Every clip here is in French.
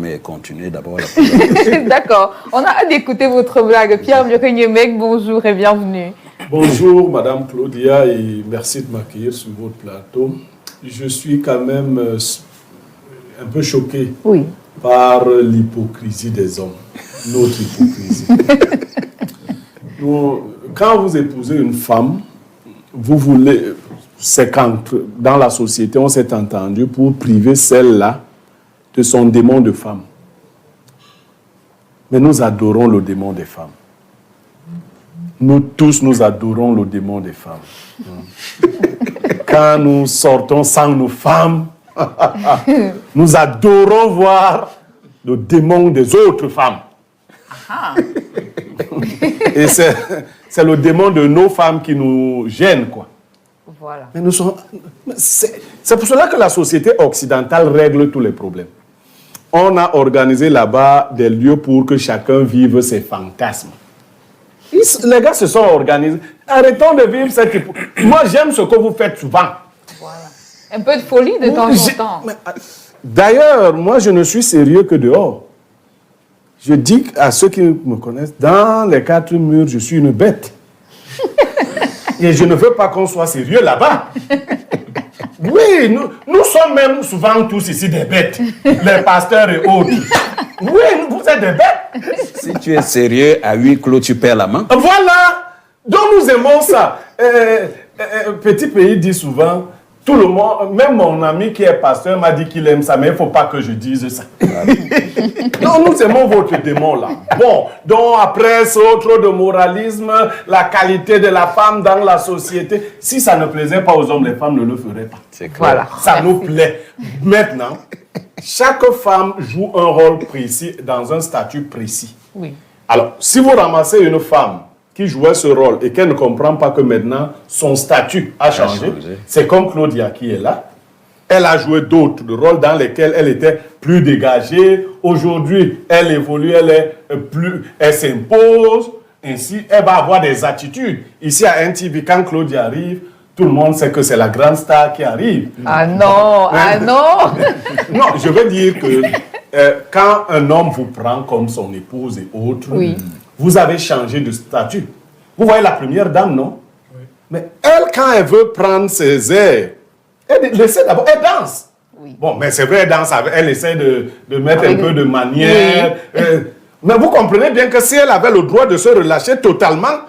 mais continuez d'abord. D'accord. On a hâte d'écouter votre blague. Pierre Miokenyemeg, bonjour et bienvenue. Bonjour Madame Claudia et merci de m'accueillir sur votre plateau. Je suis quand même un peu choqué par l'hypocrisie des hommes, notre hypocrisie. Quand vous épousez une femme, vous voulez, c'est quand dans la société on s'est entendu pour priver celle-là de son démon de femme. Mais nous adorons le démon des femmes. Nous tous, nous adorons le démon des femmes. Quand nous sortons sans nos femmes, nous adorons voir le démon des autres femmes. Et c'est le démon de nos femmes qui nous gêne, quoi. Voilà. Mais c'est pour cela que la société occidentale règle tous les problèmes. On a organisé là-bas des lieux pour que chacun vive ses fantasmes. Les gars se sont organisés. Arrêtons de vivre cette hypocrisie. Moi, j'aime ce que vous faites souvent. Voilà. Un peu de folie de temps en temps. D'ailleurs, moi, je ne suis sérieux que dehors. Je dis à ceux qui me connaissent, dans les quatre murs, je suis une bête. Et je ne veux pas qu'on soit sérieux là-bas. Oui, nous sommes même souvent tous ici des bêtes, les pasteurs et autres. Oui, vous êtes des bêtes. Si tu es sérieux, à huis clos, tu perds la main. Voilà. Donc nous aimons ça. Petit pays dit souvent, tout le monde, même mon ami qui est pasteur m'a dit qu'il aime ça, mais il ne faut pas que je dise ça. Non, nous aimons votre démon là. Bon, donc après ce trop de moralisme, la qualité de la femme dans la société, si ça ne plaisait pas aux hommes, les femmes ne le feraient pas. C'est clair. Voilà. Ça nous plaît. Maintenant, chaque femme joue un rôle précis dans un statut précis. Oui. Alors, si vous ramassez une femme qui jouait ce rôle et qu'elle ne comprend pas que maintenant son statut a changé, c'est comme Claudia qui est là. Elle a joué d'autres rôles dans lesquels elle était plus dégagée. Aujourd'hui, elle évolue, elle s'impose. Ainsi, elle va avoir des attitudes. Ici à NTV, quand Claudia arrive, tout le monde sait que c'est la grande star qui arrive. Ah non, ah non. Non, je veux dire que quand un homme vous prend comme son épouse et autres, vous avez changé de statut. Vous voyez la première dame, non? Oui. Mais elle, quand elle veut prendre ses airs, elle essaie d'abord, elle danse. Oui. Bon, mais c'est vrai, elle danse, elle essaie de mettre un peu de manière. Oui. Mais vous comprenez bien que si elle avait le droit de se relâcher totalement,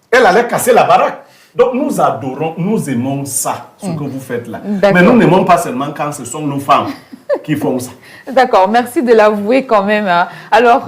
elle allait casser la baraque. Donc nous adorons, nous aimons ça, ce que vous faites là. Mais nous n'aimons pas seulement quand ce sont nos femmes qui font ça. D'accord, merci de l'avouer quand même. Alors,